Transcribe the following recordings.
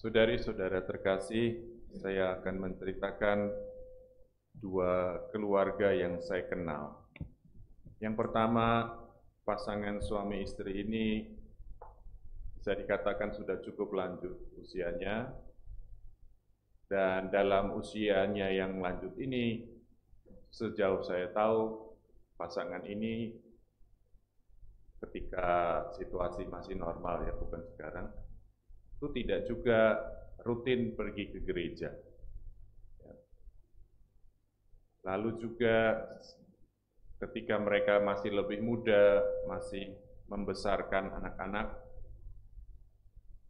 Saudari-saudara terkasih, saya akan menceritakan dua keluarga yang saya kenal. Yang pertama, pasangan suami istri ini bisa dikatakan sudah cukup lanjut usianya, dan dalam usianya yang lanjut ini, sejauh saya tahu, pasangan ini ketika situasi masih normal ya, bukan sekarang, itu tidak juga rutin pergi ke gereja. Lalu juga ketika mereka masih lebih muda, masih membesarkan anak-anak,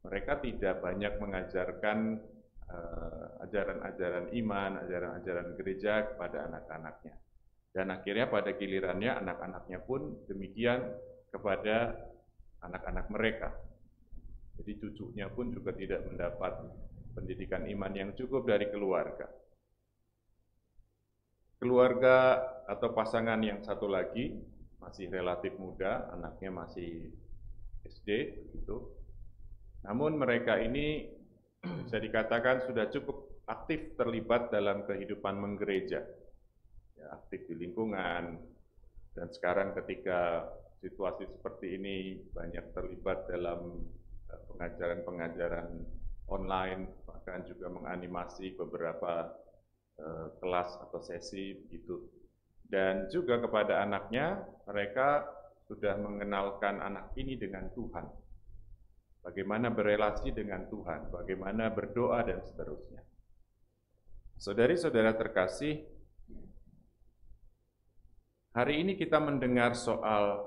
mereka tidak banyak mengajarkan ajaran-ajaran iman, ajaran-ajaran gereja kepada anak-anaknya. Dan akhirnya pada gilirannya anak-anaknya pun demikian kepada anak-anak mereka. Jadi cucunya pun juga tidak mendapat pendidikan iman yang cukup dari keluarga. Keluarga atau pasangan yang satu lagi masih relatif muda, anaknya masih SD, begitu. Namun mereka ini bisa dikatakan sudah cukup aktif terlibat dalam kehidupan menggereja, ya, aktif di lingkungan, dan sekarang ketika situasi seperti ini banyak terlibat dalam pengajaran-pengajaran online, bahkan juga menganimasi beberapa kelas atau sesi begitu. Dan juga kepada anaknya, mereka sudah mengenalkan anak ini dengan Tuhan. Bagaimana berelasi dengan Tuhan, bagaimana berdoa dan seterusnya. Saudari-saudara terkasih, hari ini kita mendengar soal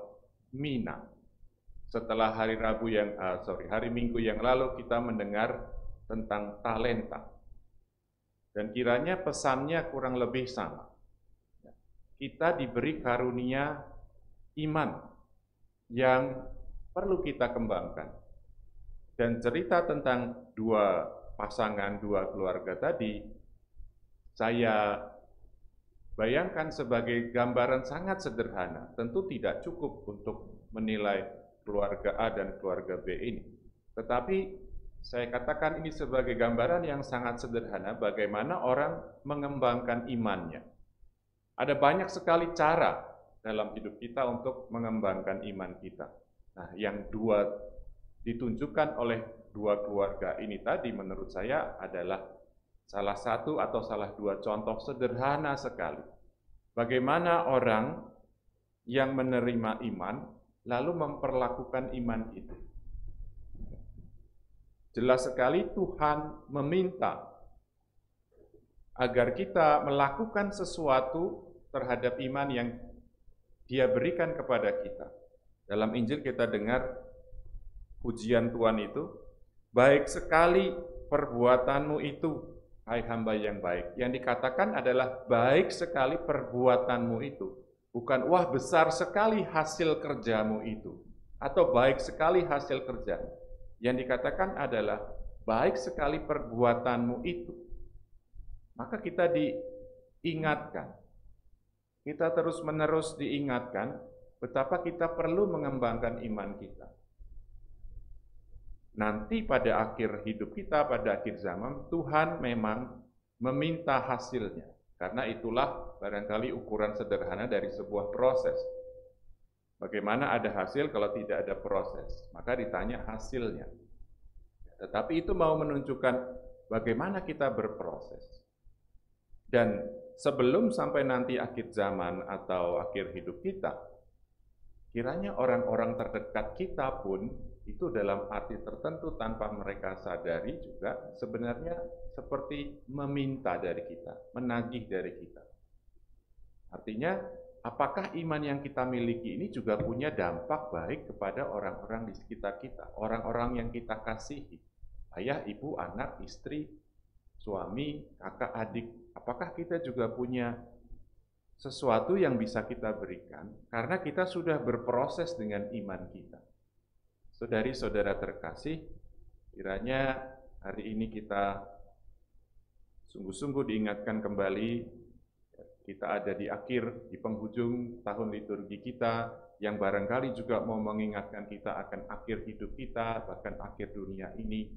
Mina. Setelah hari Minggu yang lalu kita mendengar tentang talenta. Dan kiranya pesannya kurang lebih sama. Kita diberi karunia iman yang perlu kita kembangkan. Dan cerita tentang dua pasangan, dua keluarga tadi, saya bayangkan sebagai gambaran sangat sederhana. Tentu tidak cukup untuk menilai keluarga A dan keluarga B ini. Tetapi saya katakan ini sebagai gambaran yang sangat sederhana bagaimana orang mengembangkan imannya. Ada banyak sekali cara dalam hidup kita untuk mengembangkan iman kita. Nah, yang ditunjukkan oleh dua keluarga ini tadi menurut saya adalah salah satu atau salah dua contoh sederhana sekali. Bagaimana orang yang menerima iman lalu memperlakukan iman itu. Jelas sekali Tuhan meminta agar kita melakukan sesuatu terhadap iman yang Dia berikan kepada kita. Dalam Injil kita dengar pujian Tuhan itu, baik sekali perbuatanmu itu, hai hamba yang baik. Yang dikatakan adalah baik sekali perbuatanmu itu. Bukan, wah besar sekali hasil kerjamu itu. Atau baik sekali hasil kerjamu. Yang dikatakan adalah baik sekali perbuatanmu itu. Maka kita diingatkan. Kita terus-menerus diingatkan betapa kita perlu mengembangkan iman kita. Nanti pada akhir hidup kita, pada akhir zaman, Tuhan memang meminta hasilnya. Karena itulah barangkali ukuran sederhana dari sebuah proses. Bagaimana ada hasil kalau tidak ada proses? Maka ditanya hasilnya. Tetapi itu mau menunjukkan bagaimana kita berproses. Dan sebelum sampai nanti akhir zaman atau akhir hidup kita, kiranya orang-orang terdekat kita pun itu dalam arti tertentu tanpa mereka sadari juga sebenarnya seperti meminta dari kita, menagih dari kita. Artinya, apakah iman yang kita miliki ini juga punya dampak baik kepada orang-orang di sekitar kita, orang-orang yang kita kasihi, ayah, ibu, anak, istri, suami, kakak, adik. Apakah kita juga punya sesuatu yang bisa kita berikan karena kita sudah berproses dengan iman kita. Saudari-saudara terkasih, kiranya hari ini kita sungguh-sungguh diingatkan kembali, kita ada di akhir, di penghujung tahun liturgi kita, yang barangkali juga mau mengingatkan kita akan akhir hidup kita, bahkan akhir dunia ini,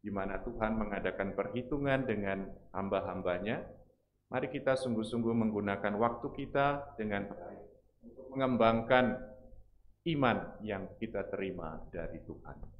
di mana Tuhan mengadakan perhitungan dengan hamba-hambanya. Mari kita sungguh-sungguh menggunakan waktu kita dengan baik untuk mengembangkan iman yang kita terima dari Tuhan.